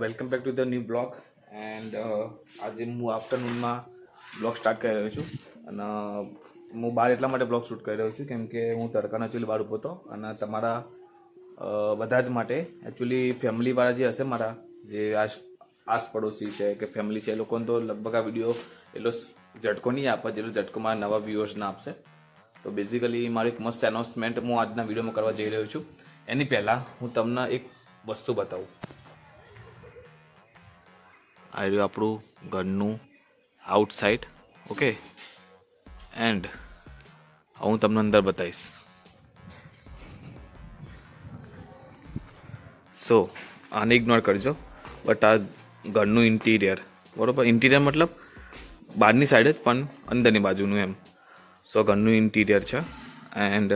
Welcome back to the new blog and આજે હું આફ્ટરનૂનમાં blog start કરી રહ્યો છું અને હું બહાર એટલા માટે બ્લોગ શૂટ કરી રહ્યો છું કેમ કે હું તડકાનો એકચ્યુઅલી બહાર ઊભો હતો અને તમારા બધા જ માટે એકચ્યુઅલી ફેમિલીવાળા જે હશે મારા જે આસ પડોશી છે કે ફેમિલી છે એ લોકોને તો લગભગ આ વિડીયો એટલો ઝટકો નહીં આપે જેટલો ઝટકો મારા નવા વ્યુઅર્સને આપશે. તો બેઝિકલી મારી એક મસ્ત એનાઉન્સમેન્ટ હું આજના વિડીયોમાં કરવા જઈ રહ્યો છું. એની પહેલાં હું તમને એક વસ્તુ બતાવું. આ રહ્યું આપણું ઘરનું આઉટસાઇડ. ઓકે, એન્ડ હું તમને અંદર બતાવીશ. સો આને ઇગ્નોર કરજો, બટ આ ઘરનું ઇન્ટિરિયર, બરાબર? ઇન્ટિરિયર મતલબ બહારની સાઈડ જ પણ અંદરની બાજુનું એમ. સો ઘરનું ઇન્ટિરિયર છે એન્ડ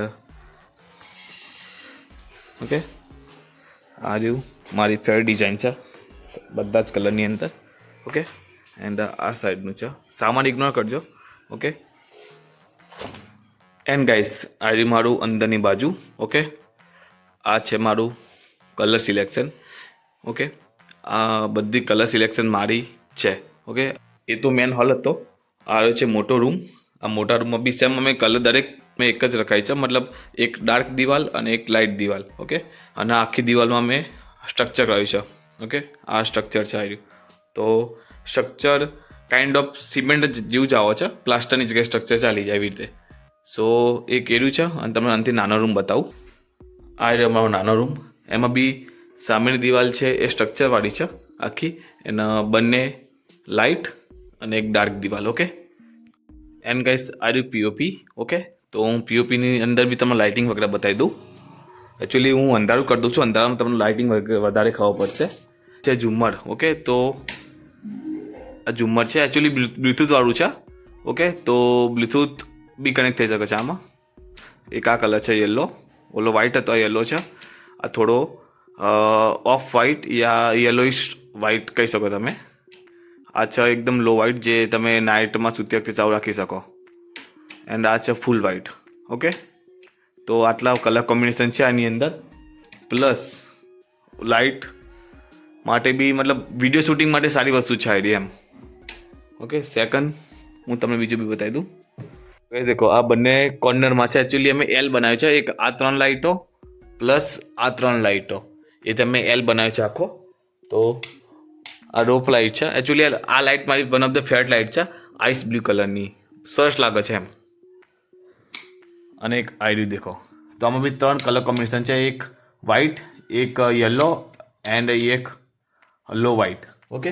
ઓકે, આ રહ્યું મારી ફેવરેટ ડિઝાઇન છે બધા જ કલરની અંદર. ઓકે, એન્ડ આ સાઈડનું છે. સામાન ઇગ્નોર કરજો. ઓકે, એન્ડ ગાઈસ આ રહ્યું મારું અંદરની બાજુ. ઓકે, આ છે મારું કલર સિલેક્શન. ઓકે, આ બધી કલર સિલેક્શન મારી છે. ઓકે, એ તો મેન હોલ હતો. આ રહ્યો છે મોટો રૂમ. આ મોટા રૂમમાં બી સેમ અમે કલર દરેક મેં એક જ રખાય છે, મતલબ એક ડાર્ક દિવાલ અને એક લાઇટ દિવાલ. ઓકે, અને આખી દિવાલમાં મેં સ્ટ્રક્ચર કર્યું છે. ઓકે, આ સ્ટ્રક્ચર છે આવ્યું. તો સ્ટ્રક્ચર કાઇન્ડ ઓફ સિમેન્ટ જેવું જ આવે છે, પ્લાસ્ટરની જગ્યાએ સ્ટ્રક્ચર ચાલી જાય એવી રીતે. સો એ કર્યું છે અને તમને આનાથી નાનો રૂમ બતાવું. આ રહ્યો અમારો નાનો રૂમ. એમાં બી સામેની દિવાલ છે એ સ્ટ્રક્ચરવાળી છે આખી, એના બંને લાઇટ અને એક ડાર્ક દિવાલ. ઓકે, એન્ડ ગાઈસ આ રહ્યું પીઓપી. ઓકે, તો હું પીઓપીની અંદર બી તમને લાઇટિંગ વગેરે બતાવી દઉં. એકચ્યુઅલી હું અંધારું કરી દઉં છું, અંધારામાં તમને લાઇટિંગ વધારે ખબર પડશે. છે ઝુમ્મર. ઓકે, તો આ ઝુમ્મર છે એકચ્યુઅલી બ્લૂટૂથવાળું છે. ઓકે, તો બ્લૂટૂથ બી કનેક્ટ થઈ શકે છે આમાં. એક આ કલર છે યલો, ઓલો વ્હાઇટ હતો યલો છે. આ થોડો of white yeah yellowish white કહી શકો તમે. આ છે એકદમ લો વ્હાઇટ જે તમે નાઇટમાં સૂતી વખતે ચાલુ રાખી શકો. એન્ડ આ છે ફૂલ વ્હાઇટ. ઓકે, તો આટલા કલર કોમ્બિનેશન છે આની અંદર. પ્લસ લાઇટ માટે બી મતલબ વિડીયો શૂટિંગ માટે સારી વસ્તુ છે આ એમ. ઓકે, સેકન્ડ હું તમને બીજું બી બતાવી દઉં. કહી દેખો આ બંને કોર્નરમાં છે. એકચ્યુઅલી અમે એલ બનાવ્યો છે. એક આ 3 લાઇટો પ્લસ આ 3 લાઇટો એ તમે એલ બનાવ્યો છે આખો. તો આ રોપ લાઇટ છે. એકચ્યુઅલી આ લાઇટ મારી one of the favourite light છે, આઈસ બ્લુ કલરની. સરસ લાગે છે એમ. અને એક આઈડી દેખો. તો આમાં બી 3 કલર કોમ્બિનેશન છે, એક વ્હાઇટ, એક યલો એન્ડ એક લો વ્હાઇટ. ઓકે,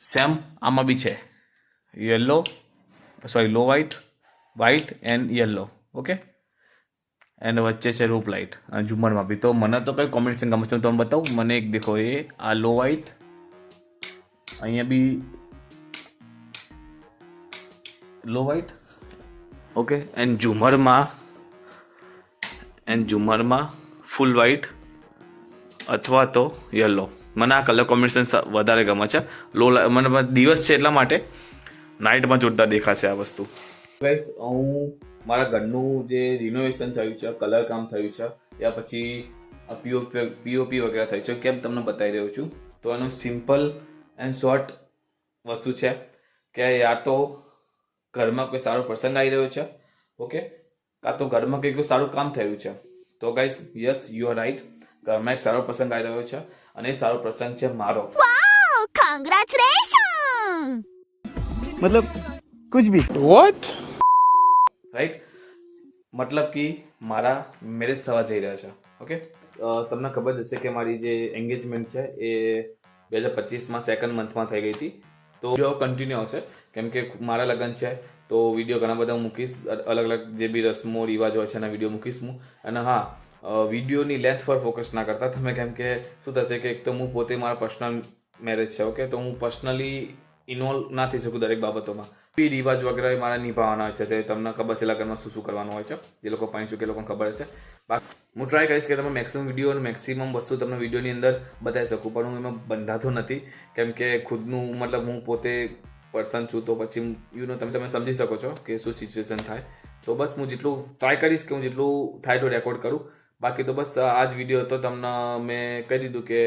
સેમ આમાં બી છે યલો, સોરી લો white, white and yellow. Okay, and વચ્ચે છે રૂપ લાઇટ અને ઝુમ્મરમાં બી. તો મને તો કઈ કોમ્બિનેશન ગમે છે હું તમને બતાવું. મને એક દેખો એ આ લો વ્હાઇટ, અહીંયા બી લો વ્હાઇટ. ઓકે, એન્ડ ઝુમરમાં ફૂલ વ્હાઇટ અથવા તો યલો. મને આ કલર કોમ્બિનેશન વધારે ગમે છે. મને દિવસ છે એટલા માટે, નાઇટમાં જોરદાર દેખાશે આ વસ્તુ. ગાઈસ હું મારા ઘરનું જે રિનોવેશન થયું છે, કલર કામ થયું છે, યા પછી પીઓપી વગેરે થયું છે, કેમ તમને બતાવી રહ્યો છું. તો એનું સિમ્પલ એન્ડ શોર્ટ વસ્તુ છે કે યા તો ઘરમાં કોઈ સારો પ્રસંગ આવી રહ્યો છે. ઓકે, કાં તો ઘરમાં કંઈક સારું કામ થયું છે. તો guys yes you are right, ઘરમાં એક સારો પ્રસંગ આવી રહ્યો છે અને એ સારો પ્રસંગ છે મારો. वाओ कांग्रेचुलेशन मतलब कुछ भी What? રાઈટ, મતલબ કે મારા મેરેજ થવા જઈ રહ્યા છે. ઓકે, તમને ખબર જ હશે કે મારી જે એન્ગેજમેન્ટ છે એ 2025માં સેકન્ડ મંથમાં થઈ ગઈ હતી. તો વિડીયો કન્ટિન્યુ આવશે કેમ કે મારા લગ્ન છે, તો વિડીયો ઘણા બધા હું મૂકીશ. અલગ અલગ જે બી રસમો રિવાજ હોય છે એના વિડીયો મૂકીશ હું. અને હા, વિડીયોની લેન્થ પર ફોકસ ના કરતા તમે, કેમ કે શું થશે કે એક તો હું પોતે મારા પર્સનલ મેરેજ છે. ઓકે, તો હું પર્સનલી ઇન્વોલ્વ ના થઈ શકું દરેક બાબતોમાં. બી રિવાજ વગેરે મારા નિભાવવાના હોય છે, તે તમને ખબર છે લગ્નમાં શું શું કરવાનું હોય છે. જે લોકો પાણીશું કે લોકોને ખબર હશે. બાકી હું ટ્રાય કરીશ કે તમે મેક્સિમમ વિડીયો અને મેક્સિમમ વસ્તુ તમને વિડીયોની અંદર બતાવી શકું, પણ હું એમાં બંધાતો નથી કેમ કે ખુદનું મતલબ હું પોતે પર્સન છું. તો પછી તમે સમજી શકો છો કે શું સિચ્યુએશન થાય. તો બસ હું જેટલું ટ્રાય કરીશ કે હું જેટલું થાય તો રેકોર્ડ કરું. બાકી તો બસ આ જ વિડીયો હતો. તમને મેં કહી દીધું કે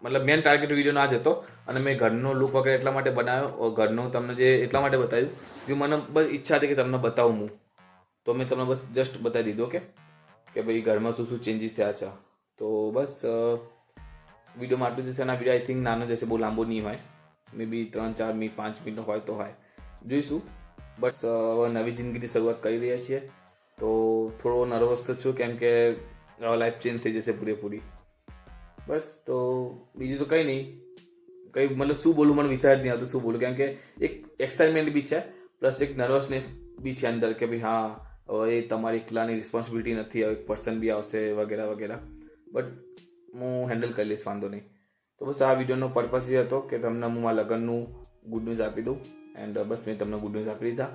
મતલબ મેન ટાર્ગેટ વિડીયોનો આ જ હતો. અને મેં ઘરનો લુક વગેરે એટલા માટે બનાવ્યો, ઘરનું તમને જે એટલા માટે બતાવ્યું કે મને બસ ઈચ્છા હતી કે તમને બતાવું હું, તો મેં તમને બસ જસ્ટ બતાવી દીધું કે ભાઈ ઘરમાં શું શું ચેન્જીસ થયા છે. તો બસ વિડીયોમાં આટલું જશે. અને આ વિડીયો આઈ થિંક નાનો જશે, બહુ લાંબો નહીં હોય, મે બી 3-4 મિનિટ 5 મિનિટનો હોય તો હોય, જોઈશું. બસ હવે નવી જિંદગીની શરૂઆત કરી રહ્યા છીએ, તો થોડો નર્વસ તો છું કેમ કે લાઈફ ચેન્જ થઈ જશે પૂરેપૂરી. બસ તો બીજું તો કંઈ નહીં, કંઈ મતલબ શું બોલું મને વિચાર જ નહીં આવતું શું બોલું, કેમ કે એક એક્સાઇટમેન્ટ બી છે પ્લસ એક નર્વસનેસ બી છે અંદર કે ભાઈ હા હવે એ તમારી એકલાની રિસ્પોન્સિબિલિટી નથી, હવે એક પર્સન બી આવશે વગેરે વગેરે, બટ હું હેન્ડલ કરી લઈશ, વાંધો નહીં. તો બસ આ વિડીયોનો પર્પઝ એ હતો કે તમને હું મારા લગ્નનું ગુડ ન્યૂઝ આપી દઉં. એન્ડ બસ મેં તમને ગુડ ન્યૂઝ આપી દીધા.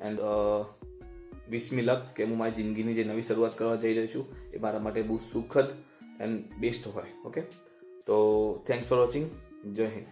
એન્ડ વિશ મી લક કે હું મારી જિંદગીની જે નવી શરૂઆત કરવા જઈ રહ્યો છું એ મારા માટે બહુ સુખદ એન્ડ બેસ્ટ હોય. ઓકે, તો થેન્ક્સ ફોર વોચિંગ. જય હિન્દ.